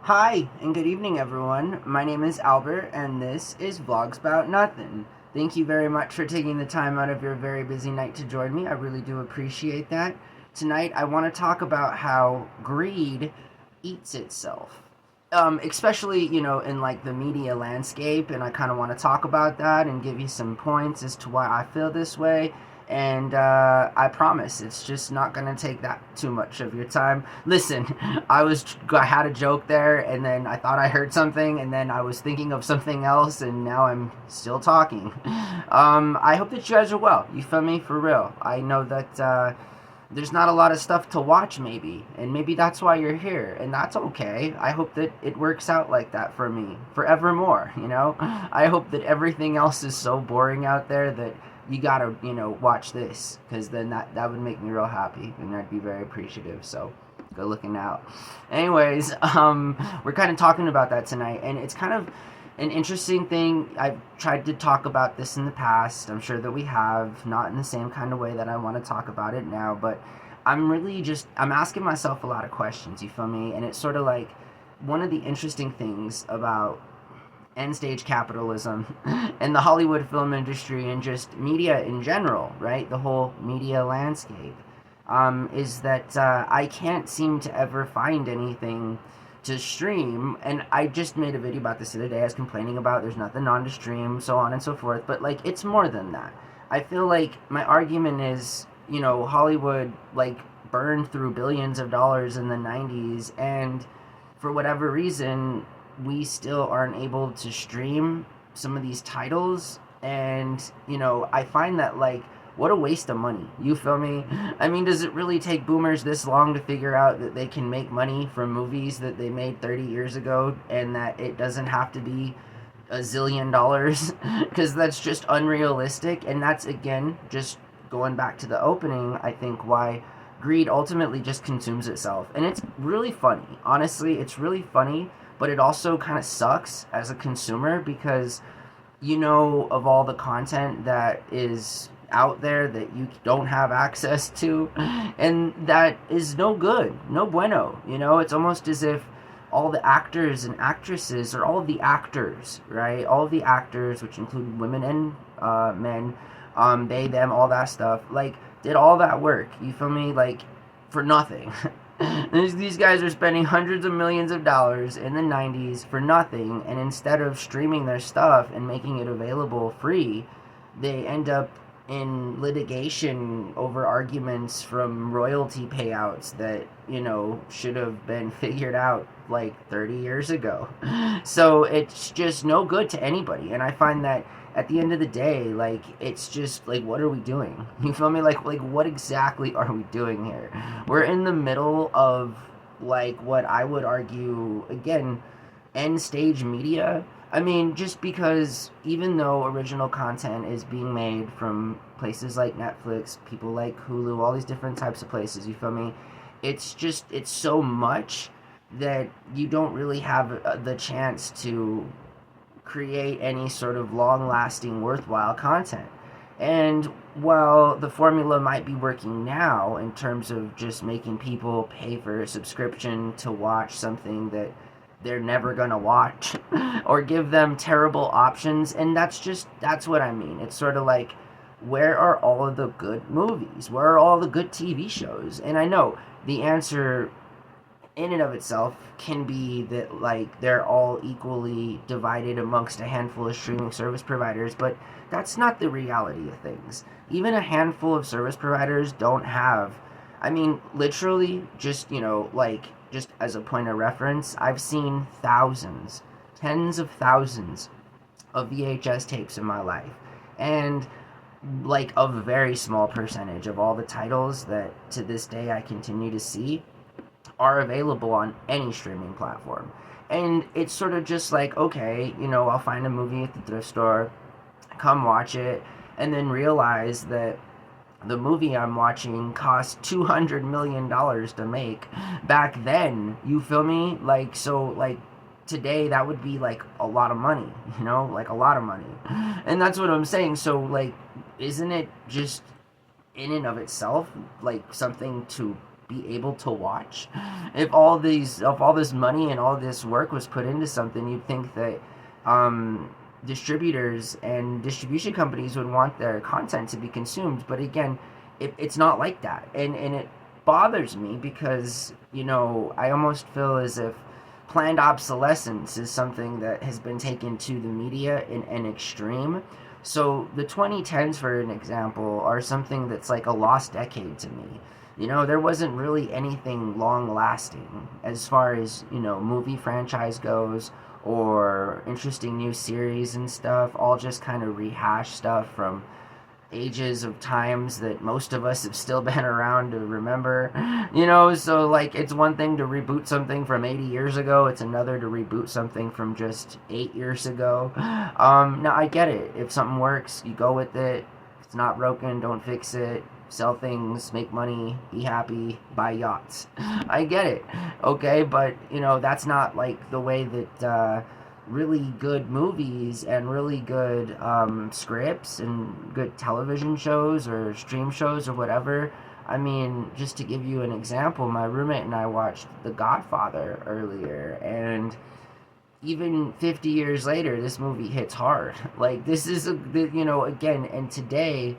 Hi, and good evening, everyone. My name is Albert, and this is Vlogs About Nothing. Thank you very much for taking the time out of your very busy night to join me. I really do appreciate that. Tonight, I want to talk about how greed eats itself. Especially, in like the media landscape, and I kind of want to talk about that and give you some points as to why I feel this way. And I promise it's just not gonna take that too much of your time. Listen, I had a joke there, and then I thought I heard something, and then I was thinking of something else, and now I'm still talking. I hope that you guys are well. You feel me? For real. I know that there's not a lot of stuff to watch, maybe, and maybe that's why you're here, and that's okay. I hope that it works out like that for me forevermore. I hope that everything else is so boring out there that you gotta, watch this, because then that would make me real happy, and I'd be very appreciative. So, good looking out. Anyways, we're kind of talking about that tonight, and it's kind of an interesting thing. I've tried to talk about this in the past. I'm sure that we have, not in the same kind of way that I want to talk about it now, but I'm asking myself a lot of questions, you feel me? And it's sort of like one of the interesting things about end stage capitalism and the Hollywood film industry and just media in general, right? The whole media landscape, is that I can't seem to ever find anything to stream. And I just made a video about this the other day. I was complaining about there's nothing on to stream, so on and so forth. But like, it's more than that. I feel like my argument is, Hollywood like burned through billions of dollars in the 90's, and for whatever reason we still aren't able to stream some of these titles. And I find that, like, what a waste of money, you feel me? I mean, does it really take boomers this long to figure out that they can make money from movies that they made 30 years ago, and that it doesn't have to be a zillion dollars? Because that's just unrealistic. And that's, again, just going back to the opening, I think, why greed ultimately just consumes itself. And it's really funny, honestly. It's really funny, but it also kind of sucks as a consumer, because of all the content that is out there that you don't have access to, and that is no good, no bueno. It's almost as if all the actors and actresses, or all of the actors, right, all of the actors, which include women and men, they, them, all that stuff, like, did all that work, you feel me, like, for nothing. These guys are spending hundreds of millions of dollars in the 90's for nothing, and instead of streaming their stuff and making it available free, they end up in litigation over arguments from royalty payouts that, should have been figured out like 30 years ago. So it's just no good to anybody. And I find that at the end of the day, like, it's just like, what are we doing? You feel me? Like what exactly are we doing here? We're in the middle of, like, what I would argue, again, end stage media. I mean, just because even though original content is being made from places like Netflix, people like Hulu, all these different types of places, you feel me? It's so much that you don't really have the chance to create any sort of long-lasting, worthwhile content. And while the formula might be working now in terms of just making people pay for a subscription to watch something that they're never gonna watch, or give them terrible options, and that's what I mean. It's sort of like, where are all of the good movies? Where are all the good TV shows? And I know the answer in and of itself can be that, like, they're all equally divided amongst a handful of streaming service providers, but that's not the reality of things. Even a handful of service providers don't have, I mean, literally, just, like, just as a point of reference, I've seen thousands, tens of thousands of VHS tapes in my life, and like a very small percentage of all the titles that to this day I continue to see are available on any streaming platform. And it's sort of just like, okay, I'll find a movie at the thrift store, come watch it, and then realize that the movie I'm watching cost $200 million to make back then, you feel me? Like, so, like, today that would be like a lot of money, like a lot of money. And that's what I'm saying. So, like, isn't it just in and of itself like something to be able to watch. If all this money and all this work was put into something, you'd think that distributors and distribution companies would want their content to be consumed. But again, it's not like that, and it bothers me because I almost feel as if planned obsolescence is something that has been taken to the media in an extreme. So the 2010s, for an example, are something that's like a lost decade to me. There wasn't really anything long lasting as far as, movie franchise goes, or interesting new series and stuff, all just kind of rehash stuff from ages of times that most of us have still been around to remember. So like it's one thing to reboot something from 80 years ago, it's another to reboot something from just 8 years ago. Now I get it. If something works, you go with it. If it's not broken, don't fix it. Sell things, make money, be happy, buy yachts. I get it. Okay, but that's not like the way that really good movies and really good scripts and good television shows or stream shows or whatever. I mean, just to give you an example, my roommate and I watched The Godfather earlier, and even 50 years later, this movie hits hard. Like, this is, again, and today,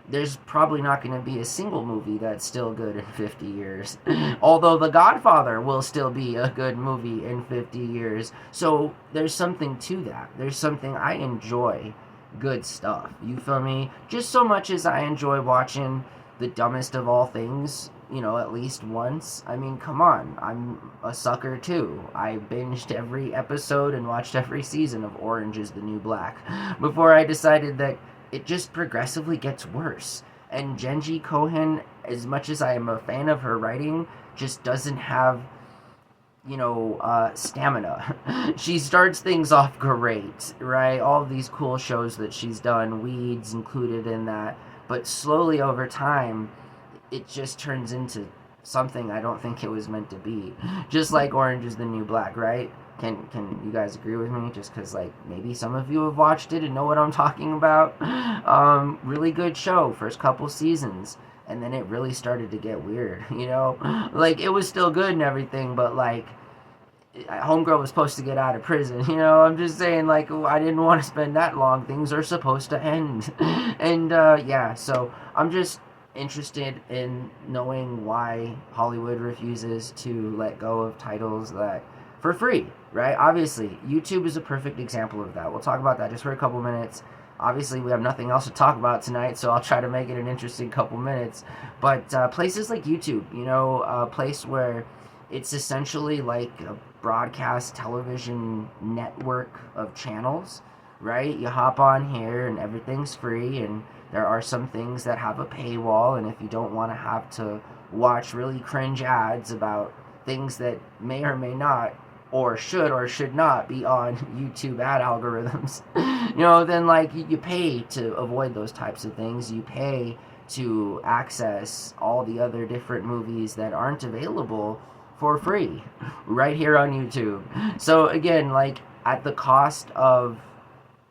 there's probably not going to be a single movie that's still good in 50 years. Although The Godfather will still be a good movie in 50 years. So there's something to that. There's something, I enjoy good stuff. You feel me? Just so much as I enjoy watching The Dumbest of All Things, at least once. I mean, come on. I'm a sucker too. I binged every episode and watched every season of Orange is the New Black before I decided that it just progressively gets worse. And Genji Cohen, as much as I am a fan of her writing, just doesn't have, stamina. She starts things off great, right? All of these cool shows that she's done, Weeds included in that. But slowly over time, it just turns into something I don't think it was meant to be. Just like Orange is the New Black, right? Can you guys agree with me? Just because, like, maybe some of you have watched it and know what I'm talking about. Really good show, first couple seasons. And then it really started to get weird, Like, it was still good and everything, but, like, Homegirl was supposed to get out of prison, I'm just saying, like, I didn't want to spend that long. Things are supposed to end. And, yeah, so I'm just interested in knowing why Hollywood refuses to let go of titles that for free, right? Obviously, YouTube is a perfect example of that. We'll talk about that just for a couple minutes. Obviously, we have nothing else to talk about tonight, so I'll try to make it an interesting couple minutes. But places like YouTube, a place where it's essentially like a broadcast television network of channels, right? You hop on here and everything's free, and there are some things that have a paywall, and if you don't want to have to watch really cringe ads about things that may or may not or should not be on YouTube ad algorithms, then like you pay to avoid those types of things. You pay to access all the other different movies that aren't available for free right here on YouTube. So again, like at the cost of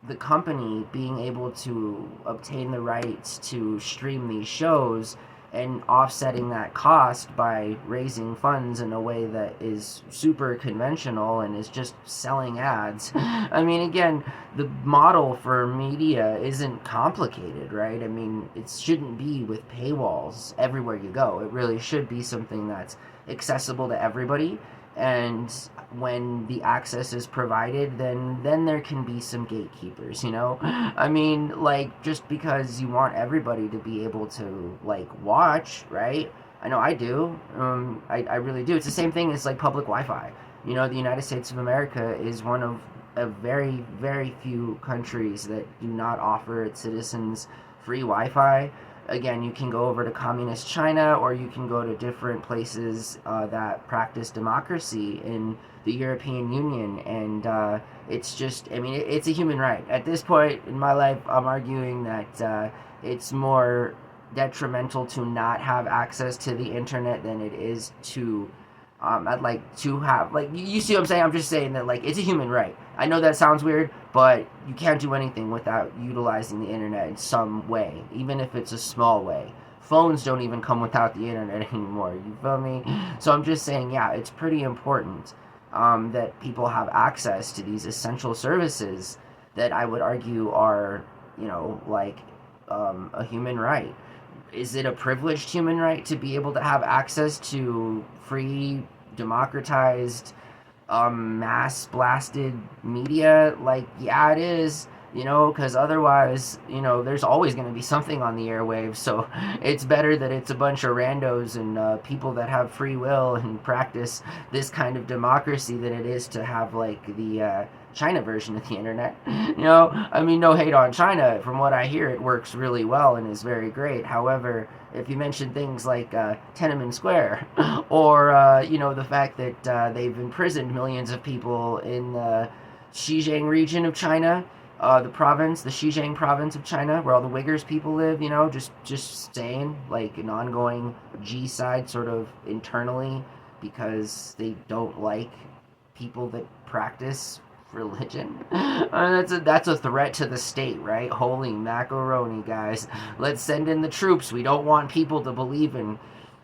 the company being able to obtain the rights to stream these shows and offsetting that cost by raising funds in a way that is super conventional and is just selling ads. I mean, again, the model for media isn't complicated, right? I mean, it shouldn't be with paywalls everywhere you go. It really should be something that's accessible to everybody. And when the access is provided, then there can be some gatekeepers, I mean, like, just because you want everybody to be able to, like, watch, right? I know I do. I really do. It's the same thing as, like, public Wi-Fi. The United States of America is one of a very, very few countries that do not offer its citizens free Wi-Fi. Again, you can go over to communist China, or you can go to different places that practice democracy in the European Union, and it's just, I mean, it's a human right. At this point in my life, I'm arguing that it's more detrimental to not have access to the internet than it is to I'd like to have, like, you see what I'm saying? I'm just saying that, like, it's a human right. I know that sounds weird, but you can't do anything without utilizing the internet in some way, even if it's a small way, phones don't even come without the internet anymore. You feel me? So I'm just saying, yeah, it's pretty important that people have access to these essential services that I would argue are, like a human right. Is it a privileged human right to be able to have access to free, democratized, mass blasted media? Like, yeah, it is, because otherwise, there's always going to be something on the airwaves. So it's better that it's a bunch of randos and people that have free will and practice this kind of democracy than it is to have, like, the China version of the internet. I mean, no hate on China. From what I hear, it works really well and is very great. However, if you mention things like Tiananmen Square, or the fact that they've imprisoned millions of people in the Xinjiang region of China, the Xinjiang province of China, where all the Uyghurs people live, just staying like an ongoing G-side sort of internally because they don't like people that practice religion. That's a threat to the state, right? Holy macaroni, guys. Let's send in the troops. We don't want people to believe in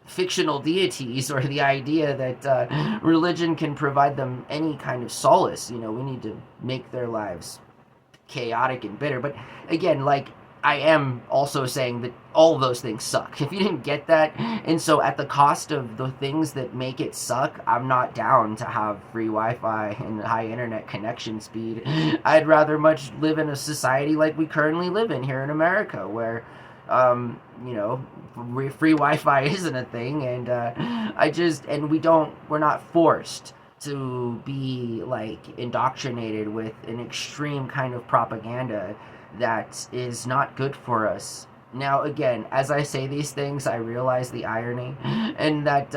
fictional deities or the idea that religion can provide them any kind of solace. We need to make their lives chaotic and bitter. But again, like, I am also saying that all of those things suck. If you didn't get that, and so at the cost of the things that make it suck, I'm not down to have free Wi-Fi and high internet connection speed. I'd rather much live in a society like we currently live in here in America, where free Wi-Fi isn't a thing, and we're not forced to be like indoctrinated with an extreme kind of propaganda that is not good for us. Now, again, as I say these things, I realize the irony, and that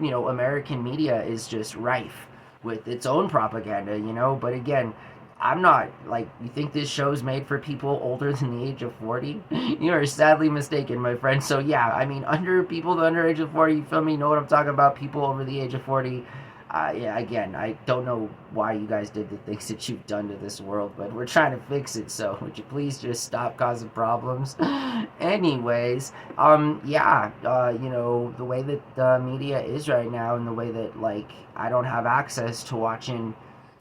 American media is just rife with its own propaganda. But again, I'm not, like, you think this show's made for people older than the age of 40? You are sadly mistaken, my friend. So yeah, I mean, people the under age of 40, you feel me, know what I'm talking about. People over the age of 40, yeah, again, I don't know why you guys did the things that you've done to this world, but we're trying to fix it, so would you please just stop causing problems? Anyways, the way that the media is right now, and the way that, like, I don't have access to watching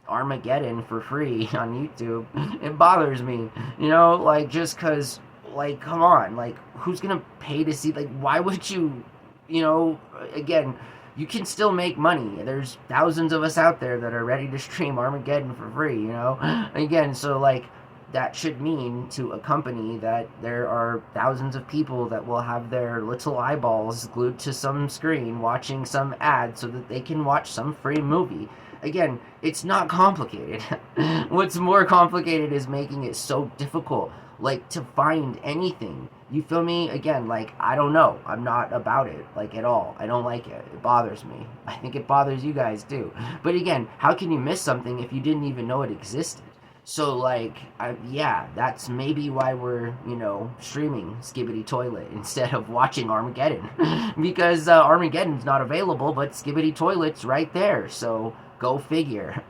Armageddon for free on YouTube, it bothers me, like, just because, like, come on, like, who's gonna pay to see, like, why would you, again, you can still make money. There's thousands of us out there that are ready to stream Armageddon for free, Again, so, like, that should mean to a company that there are thousands of people that will have their little eyeballs glued to some screen watching some ad so that they can watch some free movie. Again, it's not complicated. What's more complicated is making it so difficult, like, to find anything. You feel me? Again, like, I don't know. I'm not about it, like, at all. I don't like it. It bothers me. I think it bothers you guys, too. But again, how can you miss something if you didn't even know it existed? So, like, that's maybe why we're, streaming Skibbity Toilet instead of watching Armageddon. Because Armageddon's not available, but Skibbity Toilet's right there. So, go figure.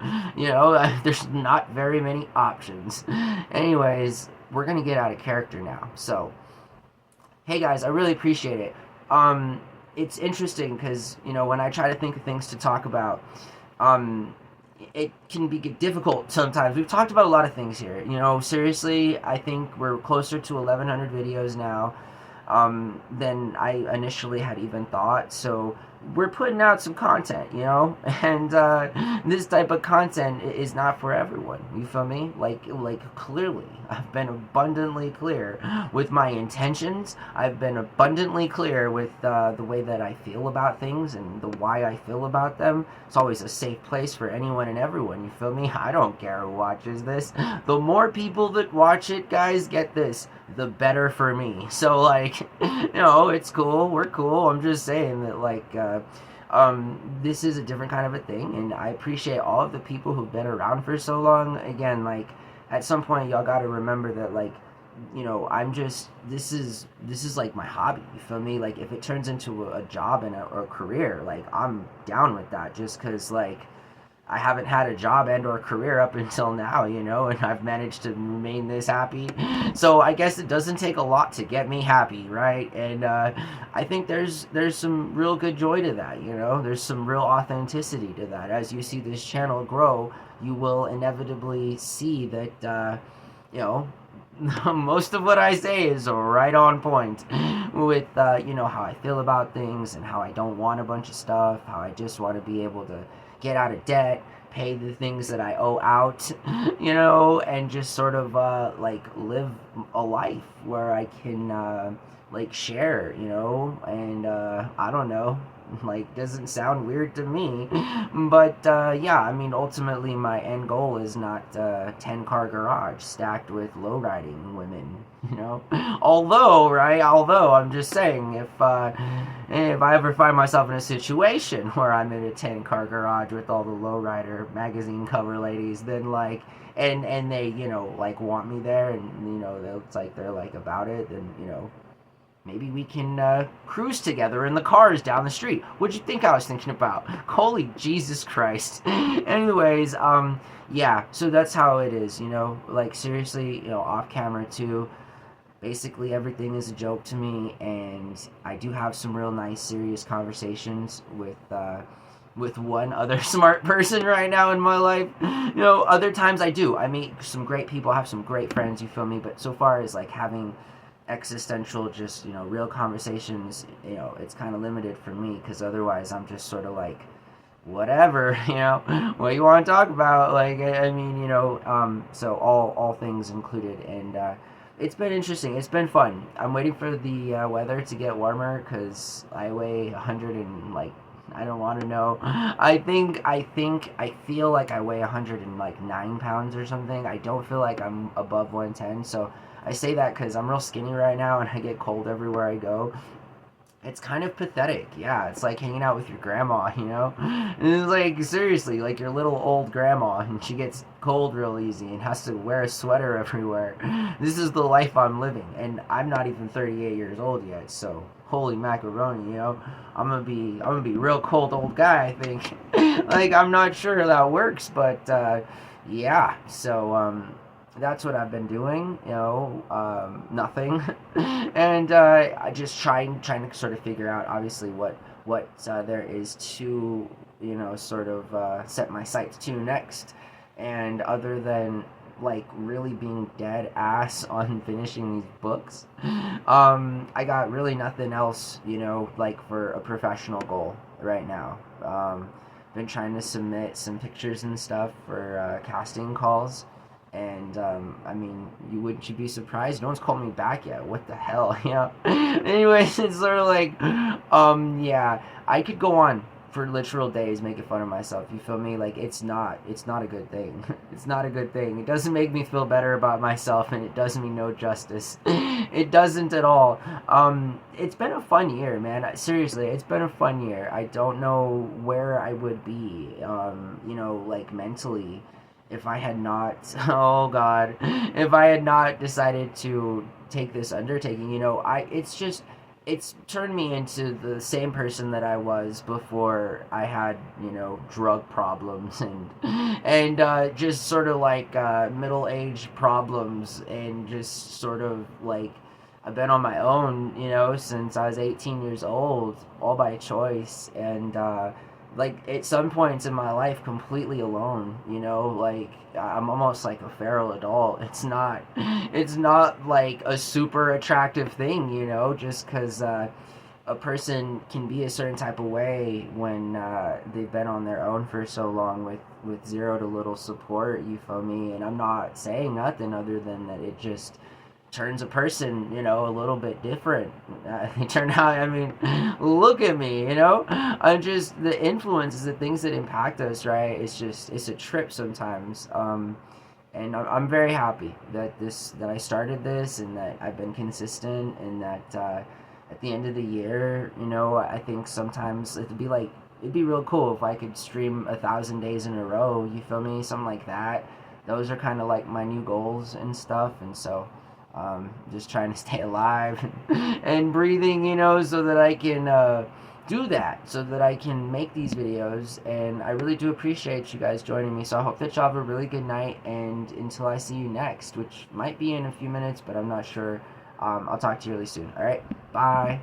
There's not very many options. Anyways, we're going to get out of character now. So, hey guys, I really appreciate it. It's interesting because, when I try to think of things to talk about, it can be difficult sometimes. We've talked about a lot of things here. Seriously, I think we're closer to 1,100 videos now than I initially had even thought. So we're putting out some content, and this type of content is not for everyone. You feel me? Like clearly, I've been abundantly clear with my intentions. I've been abundantly clear with the way that I feel about things and the why I feel about them. It's always a safe place for anyone and everyone. You feel me? I don't care who watches this. The more people that watch it, guys, get this, the better for me. So, like, it's cool. We're cool. I'm just saying that, like, this is a different kind of a thing, and I appreciate all of the people who've been around for so long. Again, like, at some point, y'all gotta remember that, like, this is like my hobby, you feel me? Like, if it turns into a job and or a career, like, I'm down with that, just because, like, I haven't had a job and or career up until now, and I've managed to remain this happy. So I guess it doesn't take a lot to get me happy, right? And I think there's some real good joy to that, There's some real authenticity to that. As you see this channel grow, you will inevitably see that, you know, most of what I say is right on point with, how I feel about things and how I don't want a bunch of stuff, how I just want to be able to get out of debt, pay the things that I owe out, and just sort of, live a life where I can, share, and, I don't know, doesn't sound weird to me, but yeah, I mean, ultimately my end goal is not a 10-car garage stacked with low-riding women, although I'm just saying, if I ever find myself in a situation where I'm in a 10-car garage with all the lowrider magazine cover ladies, then and they want me there, and they're about it, then maybe we can cruise together in the cars down the street. What'd you think I was thinking about? Holy Jesus Christ. Anyways, yeah, so that's how it is, seriously, off camera too. Basically, everything is a joke to me, and I do have some real nice, serious conversations with one other smart person right now in my life. Other times I do. I meet some great people, have some great friends, you feel me? But so far as having existential, just real conversations, it's kind of limited for me, because otherwise I'm just sort of whatever, what you want to talk about, I mean, so all things included, and it's been interesting, it's been fun. I'm waiting for the weather to get warmer, because I weigh 100 and I don't want to know. I feel like I weigh 109 pounds or something. I don't feel like I'm above 110, so I say that because I'm real skinny right now and I get cold everywhere I go. It's kind of pathetic. Yeah, it's like hanging out with your grandma, And it's seriously, your little old grandma, and she gets cold real easy and has to wear a sweater everywhere. This is the life I'm living, and I'm not even 38 years old yet, so holy macaroni, I'm gonna be real cold old guy, I think. I'm not sure that works, but yeah, so that's what I've been doing, nothing, and I just trying to sort of figure out, obviously, what there is to, sort of set my sights to next, and other than really being dead ass on finishing these books, I got really nothing else, for a professional goal right now. Been trying to submit some pictures and stuff for casting calls. And I mean, you be surprised? No one's called me back yet. What the hell, Anyways, it's sort of yeah, I could go on for literal days making fun of myself. You feel me? It's not a good thing. It's not a good thing. It doesn't make me feel better about myself, and it does me no justice. It doesn't at all. It's been a fun year, man. Seriously, it's been a fun year. I don't know where I would be, mentally, if I had not, oh God, if I had not decided to take this undertaking, it's turned me into the same person that I was before I had, drug problems and just sort of middle-aged problems, and just sort of I've been on my own, since I was 18 years old, all by choice, and at some points in my life completely alone, I'm almost like a feral adult. It's not a super attractive thing, just because a person can be a certain type of way when they've been on their own for so long with zero to little support, you feel me? And I'm not saying nothing other than that it just turns a person, a little bit different. They turn out, I mean, look at me, I'm just, the influences, the things that impact us, right? It's a trip sometimes. And I'm very happy that I started this, and that I've been consistent, and that at the end of the year, I think sometimes it'd be real cool if I could stream 1,000 days in a row, you feel me? Something like that. Those are kind of my new goals and stuff, and so just trying to stay alive and breathing, so that I can do that so that I can make these videos, and I really do appreciate you guys joining me. So I hope that y'all have a really good night, and until I see you next, which might be in a few minutes, but I'm not sure. I'll talk to you really soon. Alright, bye.